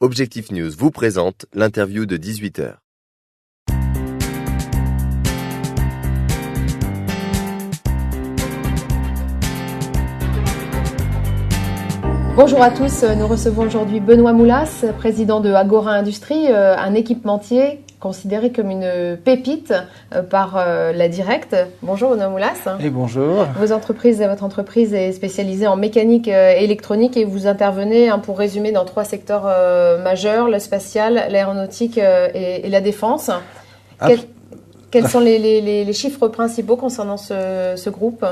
Objectif News vous présente l'interview de 18h. Bonjour à tous, nous recevons aujourd'hui Benoît Moulas, président de Agora Industrie, un équipementier considéré comme une pépite par la Directe. Bonjour Benoît Moulas. Et bonjour. Votre entreprise est spécialisée en mécanique électronique et vous intervenez, pour résumer, dans 3 secteurs majeurs, le spatial, l'aéronautique et la défense. Quels sont les chiffres principaux concernant ce groupe ?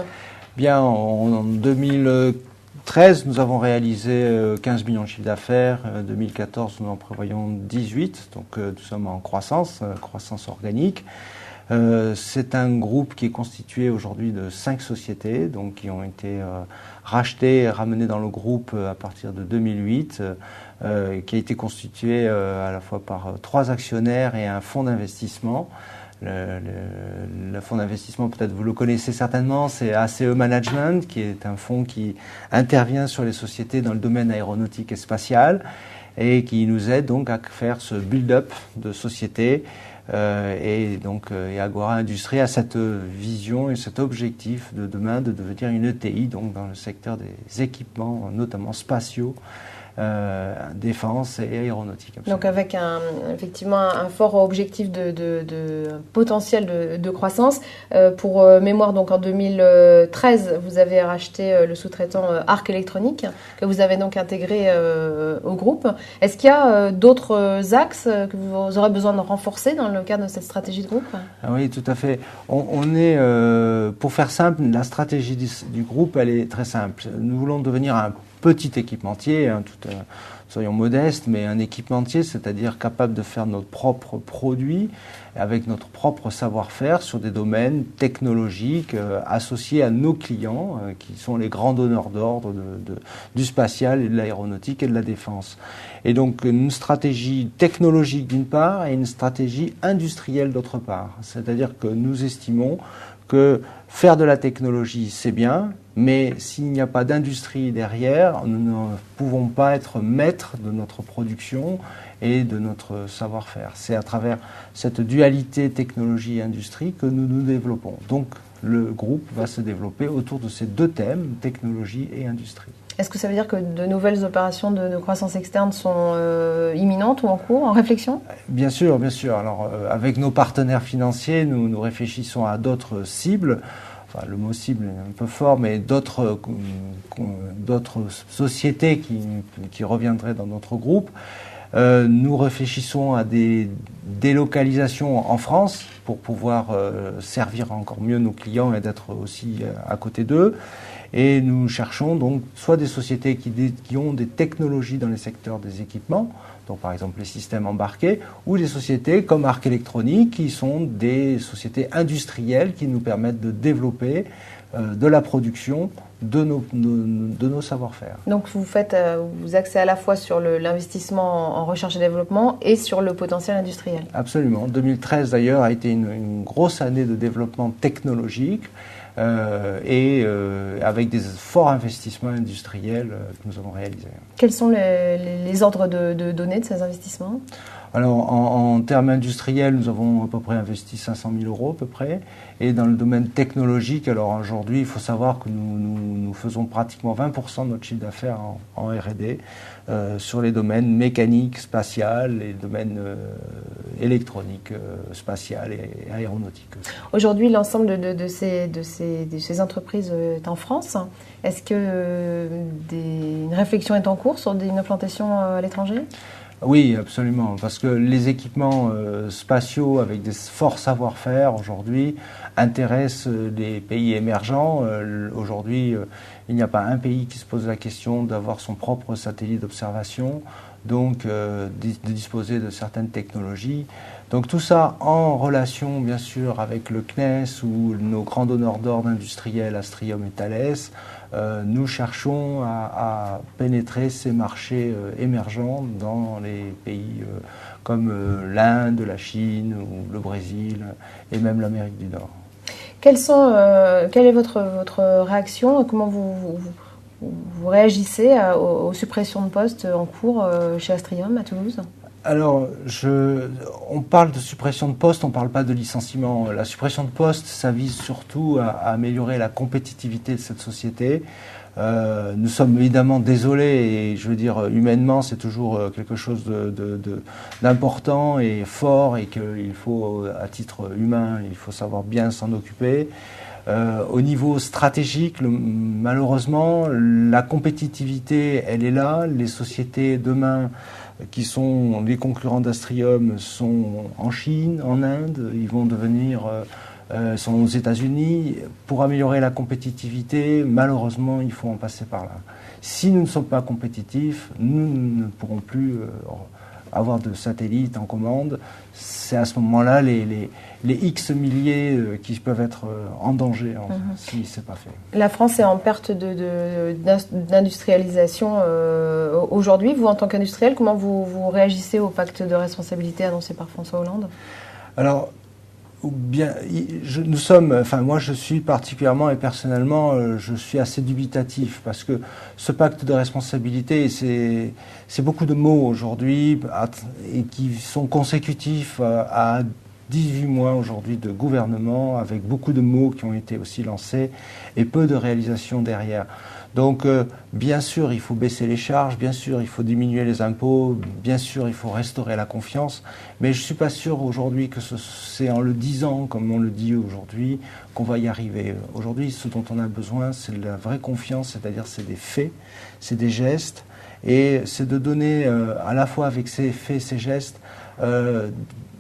Bien, en 2013, nous avons réalisé 15 millions de chiffre d'affaires. 2014, nous en prévoyons 18. Donc, nous sommes en croissance organique. C'est un groupe qui est constitué aujourd'hui de 5 sociétés, donc qui ont été rachetées et ramenées dans le groupe à partir de 2008, qui a été constitué à la fois par 3 actionnaires et un fonds d'investissement. Le fonds d'investissement, peut-être vous le connaissez certainement, c'est ACE Management, qui est un fonds qui intervient sur les sociétés dans le domaine aéronautique et spatial et qui nous aide donc à faire ce build-up de sociétés. Et Agora Industrie a cette vision et cet objectif de demain de devenir une ETI donc dans le secteur des équipements, notamment spatiaux, défense et aéronautique. Absolument. Donc avec effectivement un fort objectif de potentiel de croissance. Pour mémoire, donc en 2013, vous avez racheté le sous-traitant Arc Électronique, que vous avez donc intégré au groupe. Est-ce qu'il y a d'autres axes que vous aurez besoin de renforcer dans le cadre de cette stratégie de groupe ? Oui, tout à fait. On est, pour faire simple, la stratégie du groupe, elle est très simple. Nous voulons devenir un petit équipementier, soyons modestes, mais un équipementier, c'est-à-dire capable de faire notre propre produit avec notre propre savoir-faire sur des domaines technologiques associés à nos clients, qui sont les grands donneurs d'ordre du spatial et de l'aéronautique et de la défense. Et donc une stratégie technologique d'une part et une stratégie industrielle d'autre part. C'est-à-dire que nous estimons que faire de la technologie, c'est bien, mais s'il n'y a pas d'industrie derrière, nous ne pouvons pas être maîtres de notre production et de notre savoir-faire. C'est à travers cette dualité technologie-industrie que nous nous développons. Donc le groupe va se développer autour de ces 2 thèmes, technologie et industrie. Est-ce que ça veut dire que de nouvelles opérations de croissance externe sont imminentes ou en cours, en réflexion ? Bien sûr, bien sûr. Alors, avec nos partenaires financiers, nous réfléchissons à d'autres cibles. Enfin, le mot cible est un peu fort, mais d'autres sociétés qui reviendraient dans notre groupe. Nous réfléchissons à des délocalisations en France pour pouvoir servir encore mieux nos clients et d'être aussi à côté d'eux. Et nous cherchons donc soit des sociétés qui ont des technologies dans les secteurs des équipements, donc par exemple les systèmes embarqués, ou des sociétés comme Arc Électronique qui sont des sociétés industrielles qui nous permettent de développer de la production de nos savoir-faire. Donc vous axez à la fois sur l'investissement en recherche et développement et sur le potentiel industriel. Absolument. 2013 d'ailleurs a été une grosse année de développement technologique. Avec des forts investissements industriels que nous avons réalisés. Quels sont les ordres de données de ces investissements ? Alors, en termes industriels, nous avons à peu près investi 500 000 € à peu près. Et dans le domaine technologique, alors aujourd'hui, il faut savoir que nous faisons pratiquement 20% de notre chiffre d'affaires en R&D sur les domaines mécaniques, spatial, les domaines électroniques, spatial et aéronautiques. Aujourd'hui, l'ensemble de ces entreprises est en France. Est-ce que une réflexion est en cours sur une implantation à l'étranger ? Oui, absolument, parce que les équipements spatiaux avec des forts savoir-faire aujourd'hui intéressent les pays émergents. Aujourd'hui, il n'y a pas un pays qui se pose la question d'avoir son propre satellite d'observation, donc de disposer de certaines technologies. Donc tout ça en relation bien sûr avec le CNES ou nos grands donneurs d'ordre industriels, Astrium et Thales. Nous cherchons à pénétrer ces marchés émergents dans les pays comme l'Inde, la Chine ou le Brésil et même l'Amérique du Nord. Quelle est votre réaction ? Comment vous vous réagissez aux suppressions de postes en cours chez Astrium à Toulouse ? Alors, on parle de suppression de postes, on ne parle pas de licenciement. La suppression de postes, ça vise surtout à améliorer la compétitivité de cette société. Nous sommes évidemment désolés, et je veux dire, humainement, c'est toujours quelque chose d'important et fort, et qu'il faut, à titre humain, il faut savoir bien s'en occuper. Au niveau stratégique, malheureusement, la compétitivité, elle est là. Les sociétés demain qui sont les concurrents d'Astrium sont en Chine, en Inde, ils vont devenir sont aux États-Unis. Pour améliorer la compétitivité, malheureusement, il faut en passer par là. Si nous ne sommes pas compétitifs, nous ne pourrons plus avoir de satellites en commande. C'est à ce moment-là les X milliers qui peuvent être en danger si ce n'est pas fait. La France est en perte d'industrialisation aujourd'hui. Vous, en tant qu'industriel, comment vous réagissez au pacte de responsabilité annoncé par François Hollande ? Alors, moi je suis particulièrement et personnellement, je suis assez dubitatif parce que ce pacte de responsabilité, c'est beaucoup de mots aujourd'hui et qui sont consécutifs à 18 mois aujourd'hui de gouvernement avec beaucoup de mots qui ont été aussi lancés et peu de réalisations derrière. Donc, bien sûr, il faut baisser les charges, bien sûr, il faut diminuer les impôts, bien sûr, il faut restaurer la confiance, mais je ne suis pas sûr aujourd'hui que c'est en le disant, comme on le dit aujourd'hui, qu'on va y arriver. Aujourd'hui, ce dont on a besoin, c'est de la vraie confiance, c'est-à-dire c'est des faits, c'est des gestes, et c'est de donner à la fois avec ces faits, ces gestes,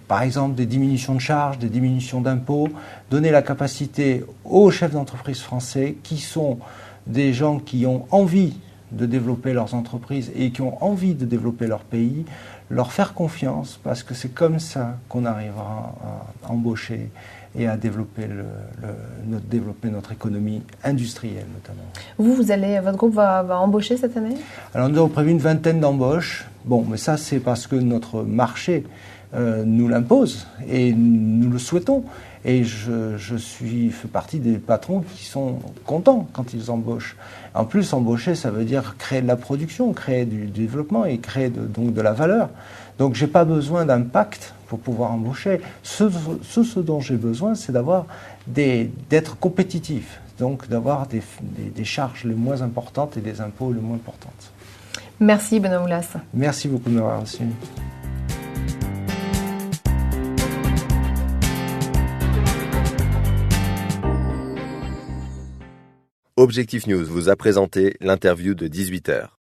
par exemple des diminutions de charges, des diminutions d'impôts, donner la capacité aux chefs d'entreprise français qui sont des gens qui ont envie de développer leurs entreprises et qui ont envie de développer leur pays, leur faire confiance parce que c'est comme ça qu'on arrivera à embaucher et à développer, notre économie industrielle notamment. Votre groupe va embaucher cette année ? Alors nous avons prévu une vingtaine d'embauches. Bon, mais ça c'est parce que notre marché nous l'impose et nous le souhaitons. Et je fais partie des patrons qui sont contents quand ils embauchent. En plus, embaucher, ça veut dire créer de la production, créer du développement et créer donc de la valeur. Donc, j'ai pas besoin d'un pacte pour pouvoir embaucher. Ce dont j'ai besoin, c'est d'être compétitif. Donc, d'avoir des charges les moins importantes et des impôts les moins importants. Merci, Benoît Moulas. Merci beaucoup de m'avoir reçu. Objectif News vous a présenté l'interview de 18h.